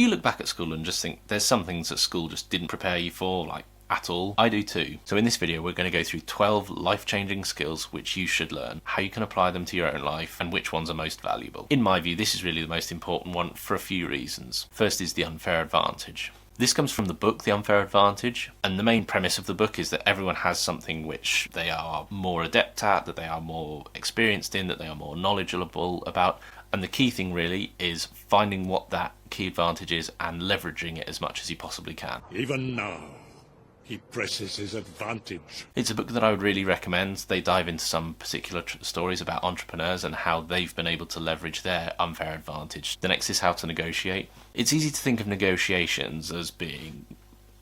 You look back at school and just think there's some things that school just didn't prepare you for, like at all. I do too. So in this video we're going to go through 12 life-changing skills which you should learn, how you can apply them to your own life, and which ones are most valuable. In my view, this is really the most important one for a few reasons. First is the unfair advantage. This comes from the book The Unfair Advantage, and the main premise of the book is that everyone has something which they are more adept at, that they are more experienced in, that they are more knowledgeable about, and the key thing really is finding what that key advantage is and leveraging it as much as you possibly can. Even now, he presses his advantage. It's a book that I would really recommend. They dive into some particular stories about entrepreneurs and how they've been able to leverage their unfair advantage. The next is how to negotiate. It's easy to think of negotiations as being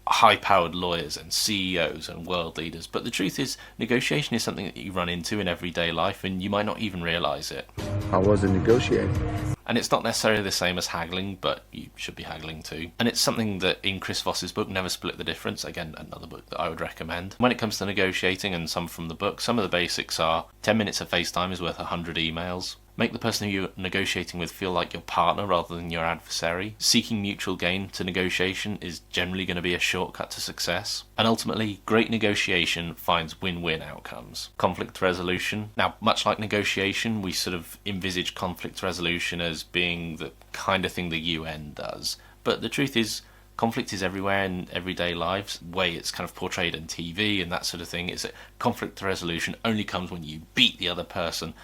high-powered lawyers and CEOs and world leaders, but the truth is negotiation is something that you run into in everyday life and you might not even realise it. How was it negotiating? And it's not necessarily the same as haggling, but you should be haggling too. And it's something that in Chris Voss's book, Never Split the Difference, again, another book that I would recommend. When it comes to negotiating, and some from the book, some of the basics are 10 minutes of FaceTime is worth 100 emails. Make the person who you're negotiating with feel like your partner rather than your adversary. Seeking mutual gain to negotiation is generally going to be a shortcut to success. And ultimately, great negotiation finds win-win outcomes. Conflict resolution. Now, much like negotiation, we sort of envisage conflict resolution as being the kind of thing the UN does. But the truth is, conflict is everywhere in everyday lives. The way it's kind of portrayed on TV and that sort of thing is that conflict resolution only comes when you beat the other person.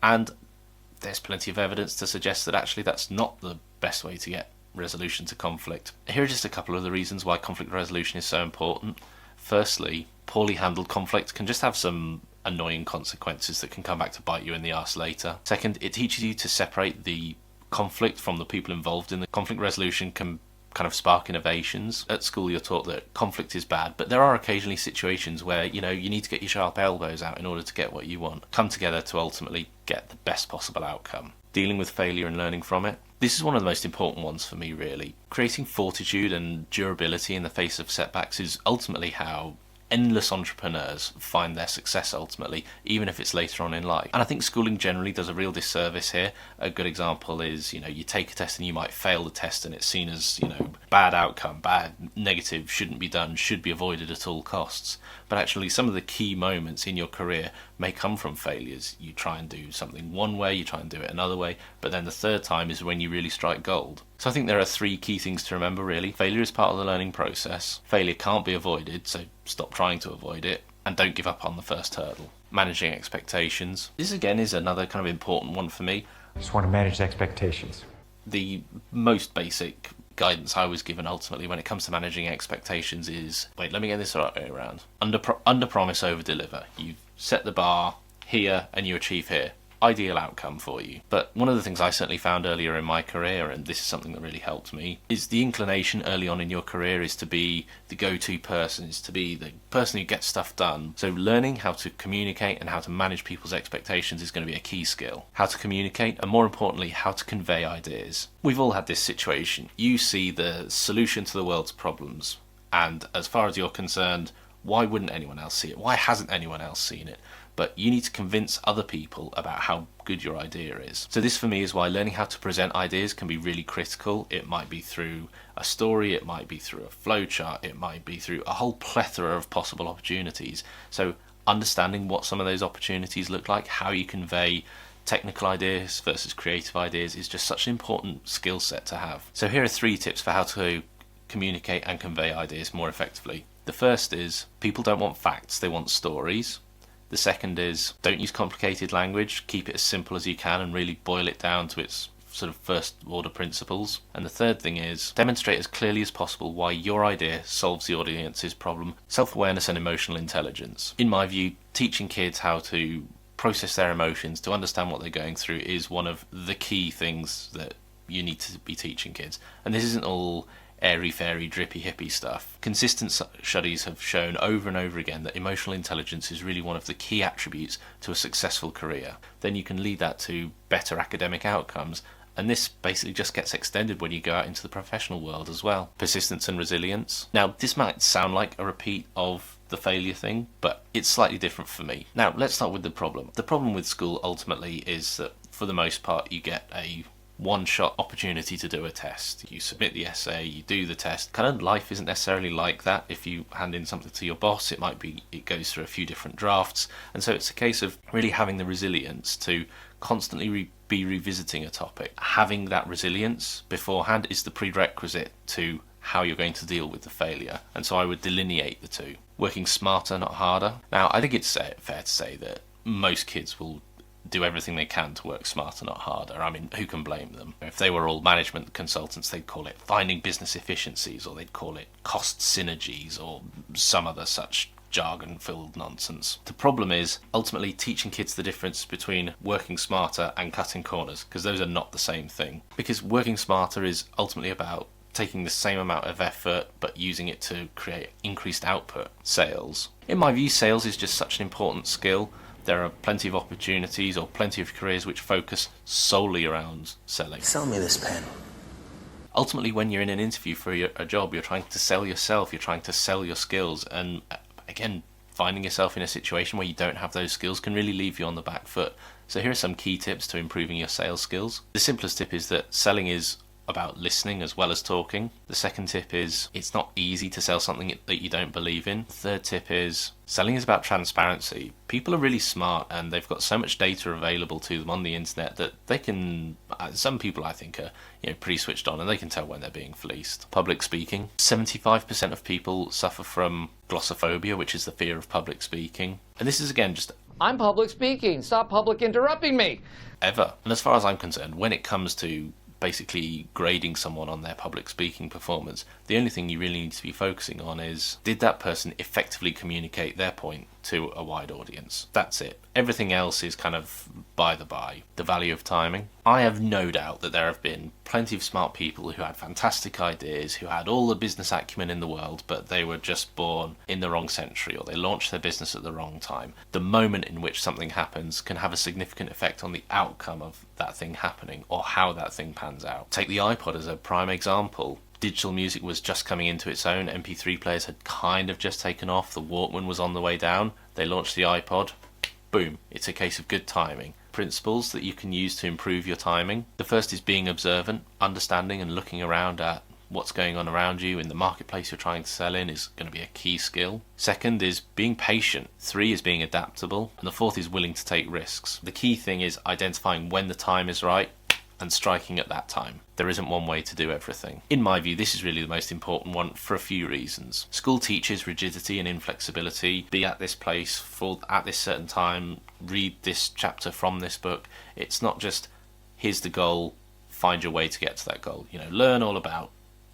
And there's plenty of evidence to suggest that actually that's not the best way to get resolution to conflict. Here are just a couple of the reasons why conflict resolution is so important. Firstly, poorly handled conflict can just have some annoying consequences that can come back to bite you in the arse later. Second, it teaches you to separate the conflict from the people involved in the conflict. Resolution can kind of spark innovations. At school you're taught that conflict is bad, but there are occasionally situations where you need to get your sharp elbows out in order to get what you want. Come together to ultimately get the best possible outcome. Dealing with failure and learning from it. This is one of the most important ones for me, really. Creating fortitude and durability in the face of setbacks is ultimately how endless entrepreneurs find their success ultimately, even if it's later on in life. And I think schooling generally does a real disservice here. A good example is, you take a test and you might fail the test and it's seen as, bad outcome, bad, negative, shouldn't be done, should be avoided at all costs. But actually some of the key moments in your career may come from failures. You try and do something one way, you try and do it another way, but then the third time is when you really strike gold. So I think there are three key things to remember really. Failure is part of the learning process. Failure can't be avoided, so stop trying to avoid it, and don't give up on the first hurdle. Managing expectations. This again is another kind of important one for me. Just want to manage expectations. The most basic guidance I was given ultimately when it comes to managing expectations is, let me get this right way around. Under promise, over deliver. You set the bar here and you achieve here. Ideal outcome for you. But one of the things I certainly found earlier in my career, and this is something that really helped me, is the inclination early on in your career is to be the go-to person, is to be the person who gets stuff done. So learning how to communicate and how to manage people's expectations is going to be a key skill. How to communicate, and more importantly, how to convey ideas. We've all had this situation. You see the solution to the world's problems, and as far as you're concerned, why wouldn't anyone else see it? Why hasn't anyone else seen it? But you need to convince other people about how good your idea is. So this for me is why learning how to present ideas can be really critical. It might be through a story, it might be through a flowchart, it might be through a whole plethora of possible opportunities. So understanding what some of those opportunities look like, how you convey technical ideas versus creative ideas is just such an important skill set to have. So here are 3 tips for how to communicate and convey ideas more effectively. The first is, people don't want facts, they want stories. The second is, don't use complicated language, keep it as simple as you can and really boil it down to its sort of first order principles. And the third thing is, demonstrate as clearly as possible why your idea solves the audience's problem. Self-awareness and emotional intelligence. In my view, teaching kids how to process their emotions, to understand what they're going through, is one of the key things that you need to be teaching kids. And this isn't all airy-fairy, drippy-hippie stuff. Consistent studies have shown over and over again that emotional intelligence is really one of the key attributes to a successful career. Then you can lead that to better academic outcomes, and this basically just gets extended when you go out into the professional world as well. Persistence and resilience. Now, this might sound like a repeat of the failure thing, but it's slightly different for me. Now, let's start with the problem. The problem with school ultimately is that for the most part you get a one-shot opportunity to do a test. You submit the essay, you do the test. Kind of life isn't necessarily like that. If you hand in something to your boss, it might be it goes through a few different drafts, and so it's a case of really having the resilience to constantly be revisiting a topic. Having that resilience beforehand is the prerequisite to how you're going to deal with the failure, and so I would delineate the two. Working smarter, not harder. Now, I think it's fair to say that most kids will do everything they can to work smarter, not harder. I mean, who can blame them? If they were all management consultants, they'd call it finding business efficiencies, or they'd call it cost synergies, or some other such jargon-filled nonsense. The problem is ultimately teaching kids the difference between working smarter and cutting corners, because those are not the same thing. Because working smarter is ultimately about taking the same amount of effort but using it to create increased output. Sales. In my view, sales is just such an important skill. There are plenty of opportunities or plenty of careers which focus solely around selling. Sell me this pen. Ultimately, when you're in an interview for a job, you're trying to sell yourself, you're trying to sell your skills, and again, finding yourself in a situation where you don't have those skills can really leave you on the back foot. So here are some key tips to improving your sales skills. The simplest tip is that selling is about listening as well as talking. The second tip is it's not easy to sell something that you don't believe in. The third tip is selling is about transparency. People are really smart and they've got so much data available to them on the internet that they can, some people I think are pretty switched on and they can tell when they're being fleeced. Public speaking. 75% of people suffer from glossophobia, which is the fear of public speaking. And this is again just I'm public speaking. Stop public interrupting me. Ever. And as far as I'm concerned, when it comes to basically grading someone on their public speaking performance, the only thing you really need to be focusing on is, did that person effectively communicate their point to a wide audience? That's it. Everything else is kind of by the by. The value of timing. I have no doubt that there have been plenty of smart people who had fantastic ideas, who had all the business acumen in the world, but they were just born in the wrong century, or they launched their business at the wrong time. The moment in which something happens can have a significant effect on the outcome of that thing happening, or how that thing pans out. Take the iPod as a prime example. Digital music was just coming into its own. MP3 players had kind of just taken off. The Walkman was on the way down. They launched the iPod. Boom. It's a case of good timing. Principles that you can use to improve your timing. The first is being observant, understanding and looking around at what's going on around you in the marketplace you're trying to sell in is going to be a key skill. Second is being patient. 3 is being adaptable. And the 4th is willing to take risks. The key thing is identifying when the time is right and striking at that time. There isn't one way to do everything. In my view, this is really the most important one for a few reasons. School teaches rigidity and inflexibility. Be at this place at this certain time, read this chapter from this book. It's not just, here's the goal, find your way to get to that goal. Learn all about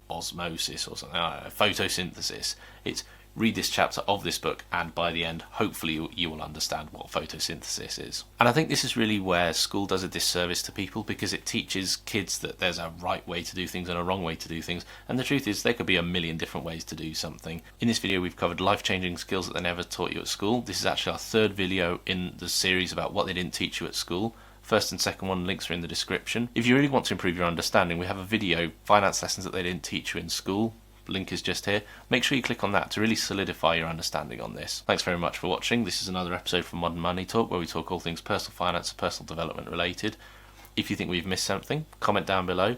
osmosis or something, photosynthesis. It's read this chapter of this book and by the end hopefully you will understand what photosynthesis is. And I think this is really where school does a disservice to people, because it teaches kids that there's a right way to do things and a wrong way to do things, and the truth is there could be a million different ways to do something. In this video we've covered life-changing skills that they never taught you at school. This is actually our 3rd video in the series about what they didn't teach you at school. First and second one, links are in the description. If you really want to improve your understanding, we have a video, finance lessons that they didn't teach you in school. Link is just here. Make sure you click on that to really solidify your understanding on this. Thanks very much for watching. This is another episode from Modern Money Talk, where we talk all things personal finance and personal development related. If you think we've missed something, comment down below.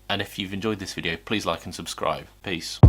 And if you've enjoyed this video, please like and subscribe. Peace.